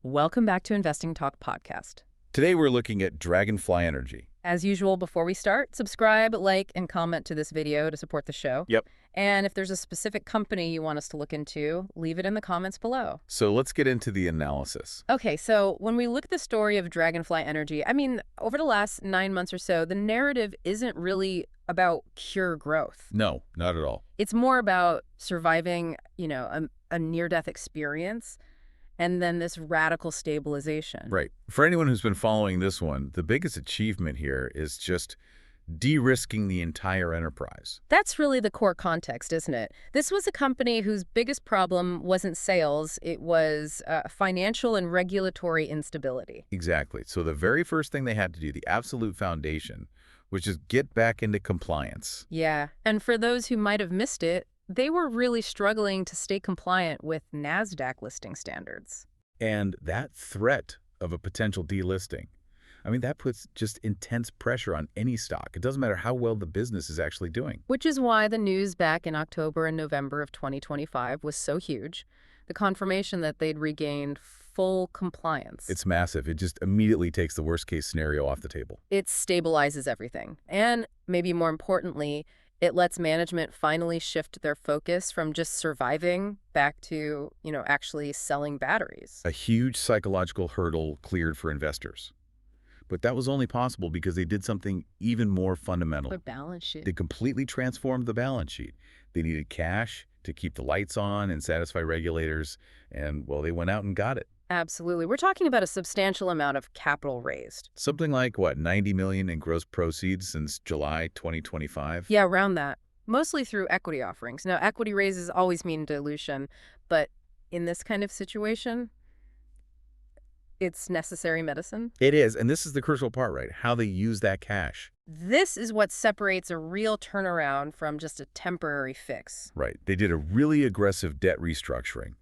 Welcome back to Investing Talk Podcast. Today we're looking at Dragonfly Energy. As usual, before we start, subscribe, like, and comment to this video to support the show. Yep. And if there's a specific company you want us to look into, leave it in the comments below. So let's get into the analysis. Okay, so when we look at the story of Dragonfly Energy, over the last 9 months or so, the narrative isn't really about pure growth. No, not at all. It's more about surviving, a near-death experience and then this radical stabilization. Right. For anyone who's been following this one, the biggest achievement here is just de-risking the entire enterprise. That's really the core context, isn't it? This was a company whose biggest problem wasn't sales, it was financial and regulatory instability. Exactly. So the very first thing they had to do, the absolute foundation, was just get back into compliance. Yeah, and for those who might have missed it, they were really struggling to stay compliant with Nasdaq listing standards. And that threat of a potential delisting, that puts just intense pressure on any stock. It doesn't matter how well the business is actually doing. Which is why the news back in October and November of 2025 was so huge. The confirmation that they'd regained full compliance. It's massive. It just immediately takes the worst-case scenario off the table. It stabilizes everything. And maybe more importantly, it lets management finally shift their focus from just surviving back to, actually selling batteries. A huge psychological hurdle cleared for investors. But that was only possible because they did something even more fundamental. Their balance sheet. They completely transformed the balance sheet. They needed cash to keep the lights on and satisfy regulators, and, well, they went out and got it. Absolutely. We're talking about a substantial amount of capital raised. Something like, what, $90 million in gross proceeds since July 2025? Yeah, around that. Mostly through equity offerings. Now, equity raises always mean dilution, but in this kind of situation, it's necessary medicine. It is, and this is the crucial part, right? How they use that cash. This is what separates a real turnaround from just a temporary fix. Right. They did a really aggressive debt restructuring.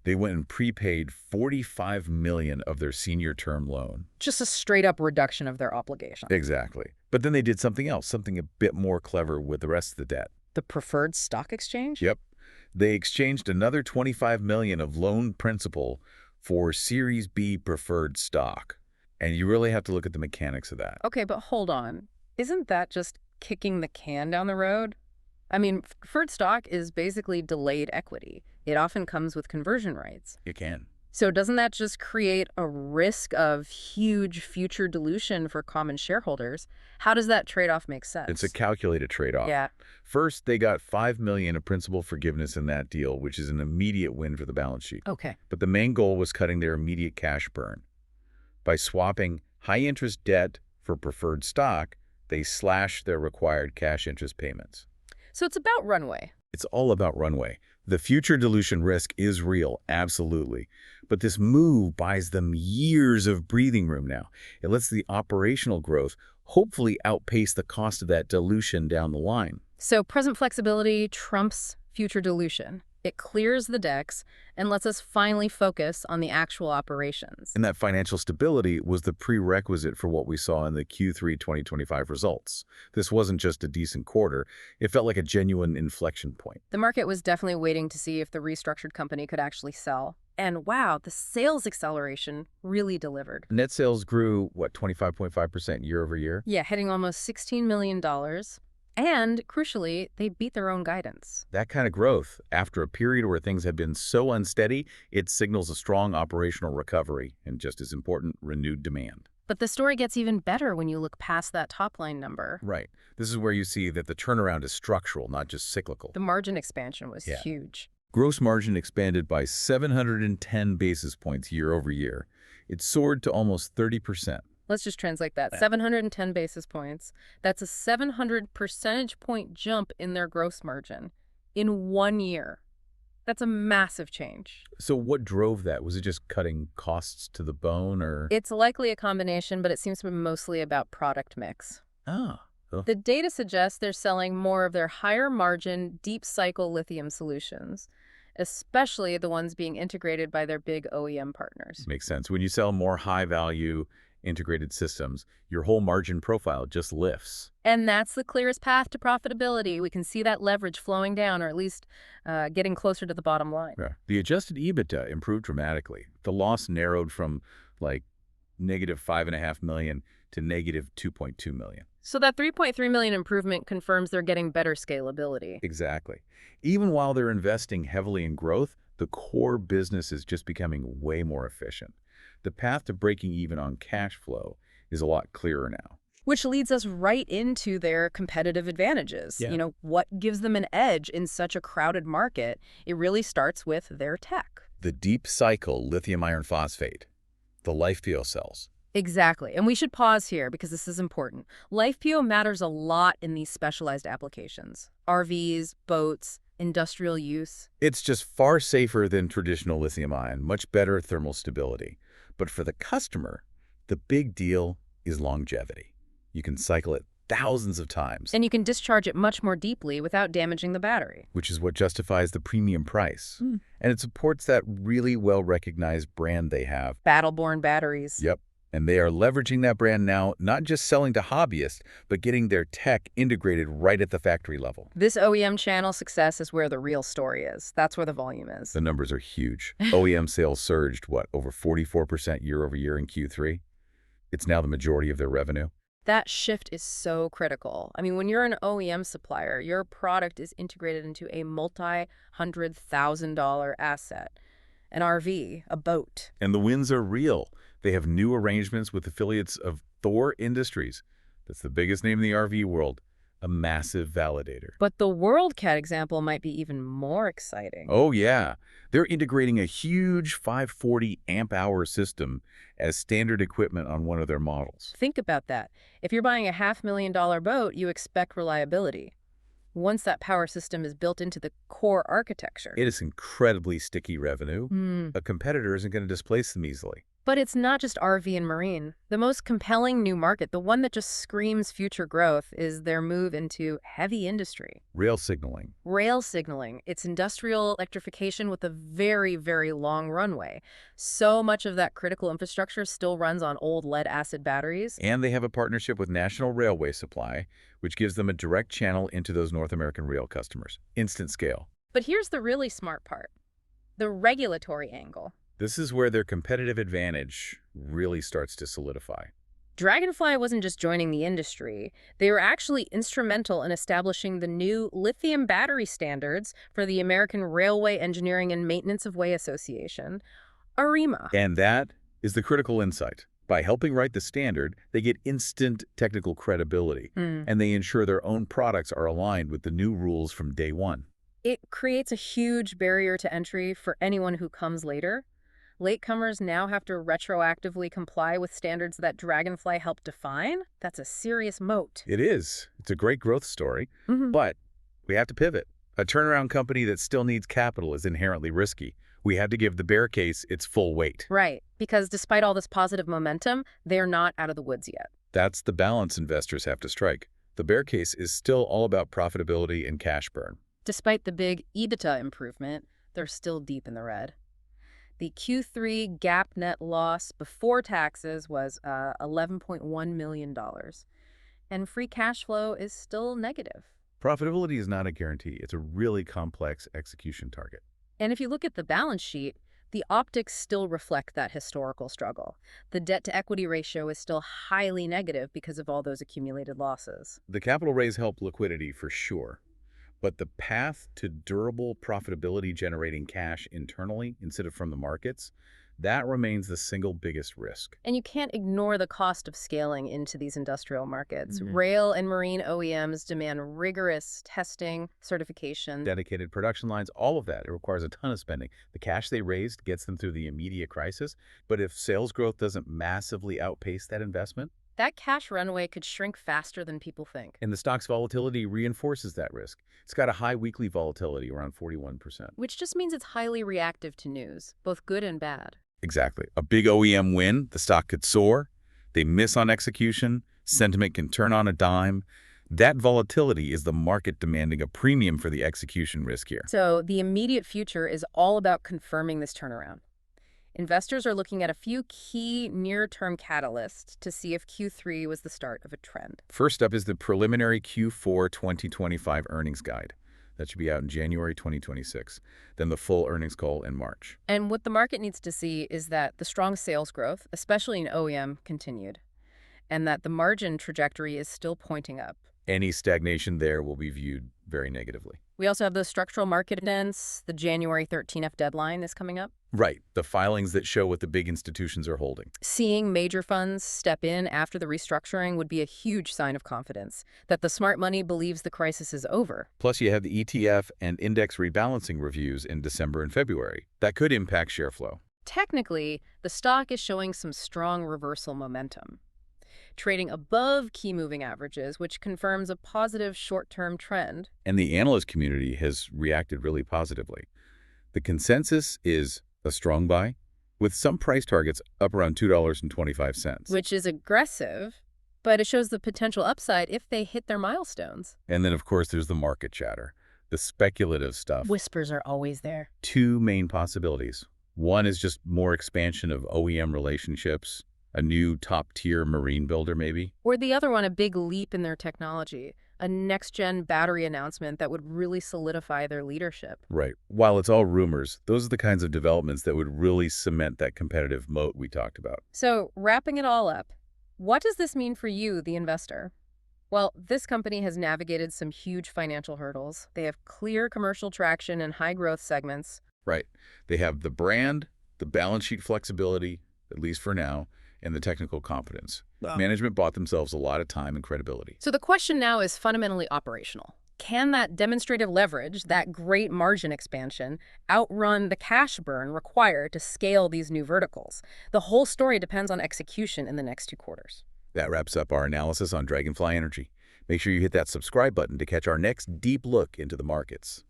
They went and prepaid $45 million of their senior term loan. Just a straight-up reduction of their obligation. Exactly. But then they did something else, something a bit more clever with the rest of the debt. The preferred stock exchange? Yep. They exchanged another $25 million of loan principal for Series B preferred stock. And you really have to look at the mechanics of that. Okay, but hold on. Isn't that just kicking the can down the road? Preferred stock is basically delayed equity. It often comes with conversion rights. It can. So doesn't that just create a risk of huge future dilution for common shareholders? How does that trade-off make sense? It's a calculated trade-off. Yeah. First, they got $5 million of principal forgiveness in that deal, which is an immediate win for the balance sheet. Okay. But the main goal was cutting their immediate cash burn. By swapping high-interest debt for preferred stock, they slashed their required cash interest payments. So it's about runway. It's all about runway. The future dilution risk is real, absolutely. But this move buys them years of breathing room now. It lets the operational growth hopefully outpace the cost of that dilution down the line. So present flexibility trumps future dilution. It clears the decks and lets us finally focus on the actual operations. And that financial stability was the prerequisite for what we saw in the Q3 2025 results. This wasn't just a decent quarter. It felt like a genuine inflection point. The market was definitely waiting to see if the restructured company could actually sell. And wow, the sales acceleration really delivered. Net sales grew, 25.5% year over year? Yeah, hitting almost $16 million. And, crucially, they beat their own guidance. That kind of growth, after a period where things have been so unsteady, it signals a strong operational recovery and, just as important, renewed demand. But the story gets even better when you look past that top-line number. Right. This is where you see that the turnaround is structural, not just cyclical. The margin expansion was huge. Gross margin expanded by 710 basis points year over year. It soared to almost 30%. Let's just translate that. 710 basis points. That's a 700 percentage point jump in their gross margin in 1 year. That's a massive change. So what drove that? Was it just cutting costs to the bone, or? It's likely a combination, but it seems to be mostly about product mix. Ah. Oh. The data suggests they're selling more of their higher margin, deep cycle lithium solutions, especially the ones being integrated by their big OEM partners. Makes sense. When you sell more high value integrated systems, your whole margin profile just lifts. And that's the clearest path to profitability. We can see that leverage flowing down, or at least getting closer to the bottom line. Yeah. The adjusted EBITDA improved dramatically. The loss narrowed from like negative $5.5 million to negative $2.2 million. So that $3.3 million improvement confirms they're getting better scalability. Exactly. Even while they're investing heavily in growth, the core business is just becoming way more efficient. The path to breaking even on cash flow is a lot clearer now. Which leads us right into their competitive advantages. Yeah. You know, what gives them an edge in such a crowded market? It really starts with their tech. The deep cycle lithium iron phosphate, the LifePO cells. Exactly. And we should pause here because this is important. LifePO matters a lot in these specialized applications. RVs, boats, industrial use. It's just far safer than traditional lithium ion, much better thermal stability. But for the customer, the big deal is longevity. You can cycle it thousands of times. And you can discharge it much more deeply without damaging the battery. Which is what justifies the premium price. And it supports that really well-recognized brand they have. Battle-born batteries. Yep. And they are leveraging that brand now, not just selling to hobbyists, but getting their tech integrated right at the factory level. This OEM channel success is where the real story is. That's where the volume is. The numbers are huge. OEM sales surged, what, over 44% year over year in Q3? It's now the majority of their revenue. That shift is so critical. I mean, when you're an OEM supplier, your product is integrated into a multi-$100,000 asset, an RV, a boat. And the wins are real. They have new arrangements with affiliates of Thor Industries. That's the biggest name in the RV world, a massive validator. But the WorldCat example might be even more exciting. Oh, yeah. They're integrating a huge 540 amp-hour system as standard equipment on one of their models. Think about that. If you're buying a $500,000 boat, you expect reliability. Once that power system is built into the core architecture. It is incredibly sticky revenue. A competitor isn't going to displace them easily. But it's not just RV and marine. The most compelling new market, the one that just screams future growth, is their move into heavy industry. Rail signaling. Rail signaling. It's industrial electrification with a very, very long runway. So much of that critical infrastructure still runs on old lead-acid batteries. And they have a partnership with National Railway Supply, which gives them a direct channel into those North American rail customers. Instant scale. But here's the really smart part. The regulatory angle. This is where their competitive advantage really starts to solidify. Dragonfly wasn't just joining the industry. They were actually instrumental in establishing the new lithium battery standards for the American Railway Engineering and Maintenance of Way Association, AREMA. And that is the critical insight. By helping write the standard, they get instant technical credibility, and they ensure their own products are aligned with the new rules from day one. It creates a huge barrier to entry for anyone who comes later. Latecomers now have to retroactively comply with standards that Dragonfly helped define. That's a serious moat. It is. It's a great growth story, but we have to pivot. A turnaround company that still needs capital is inherently risky. We had to give the bear case its full weight. Right, because despite all this positive momentum, they're not out of the woods yet. That's the balance investors have to strike. The bear case is still all about profitability and cash burn. Despite the big EBITDA improvement, they're still deep in the red. The Q3 GAAP net loss before taxes was $11.1 million, and free cash flow is still negative. Profitability is not a guarantee. It's a really complex execution target. And if you look at the balance sheet, the optics still reflect that historical struggle. The debt-to-equity ratio is still highly negative because of all those accumulated losses. The capital raise helped liquidity for sure. But the path to durable profitability generating cash internally instead of from the markets, that remains the single biggest risk. And you can't ignore the cost of scaling into these industrial markets. Rail and marine OEMs demand rigorous testing, certification. Dedicated production lines, all of that. It requires a ton of spending. The cash they raised gets them through the immediate crisis. But if sales growth doesn't massively outpace that investment, that cash runway could shrink faster than people think. And the stock's volatility reinforces that risk. It's got a high weekly volatility, around 41%. Which just means it's highly reactive to news, both good and bad. Exactly. A big OEM win, the stock could soar. They miss on execution, sentiment can turn on a dime. That volatility is the market demanding a premium for the execution risk here. So the immediate future is all about confirming this turnaround. Investors are looking at a few key near-term catalysts to see if Q3 was the start of a trend. First up is the preliminary Q4 2025 earnings guide. That should be out in January 2026. Then the full earnings call in March. And what the market needs to see is that the strong sales growth, especially in OEM, continued, and that the margin trajectory is still pointing up. Any stagnation there will be viewed very negatively. We also have the structural market events. The January 13th deadline is coming up. Right, the filings that show what the big institutions are holding. Seeing major funds step in after the restructuring would be a huge sign of confidence, that the smart money believes the crisis is over. Plus, you have the ETF and index rebalancing reviews in December and February. That could impact share flow. Technically, the stock is showing some strong reversal momentum, trading above key moving averages, which confirms a positive short-term trend. And the analyst community has reacted really positively. The consensus is a strong buy, with some price targets up around $2.25. Which is aggressive, but it shows the potential upside if they hit their milestones. And then, of course, there's the market chatter, the speculative stuff. Whispers are always there. Two main possibilities. One is just more expansion of OEM relationships, a new top-tier marine builder maybe. Or the other one, a big leap in their technology, a next-gen battery announcement that would really solidify their leadership. Right. While it's all rumors, those are the kinds of developments that would really cement that competitive moat we talked about. So, wrapping it all up, what does this mean for you, the investor? Well, this company has navigated some huge financial hurdles. They have clear commercial traction in high-growth segments. Right. They have the brand, the balance sheet flexibility, at least for now, and the technical competence. Management bought themselves a lot of time and credibility. So the question now is fundamentally operational. Can that demonstrative leverage, that great margin expansion, outrun the cash burn required to scale these new verticals? The whole story depends on execution in the next 2 quarters. That wraps up our analysis on Dragonfly Energy. Make sure you hit that subscribe button to catch our next deep look into the markets.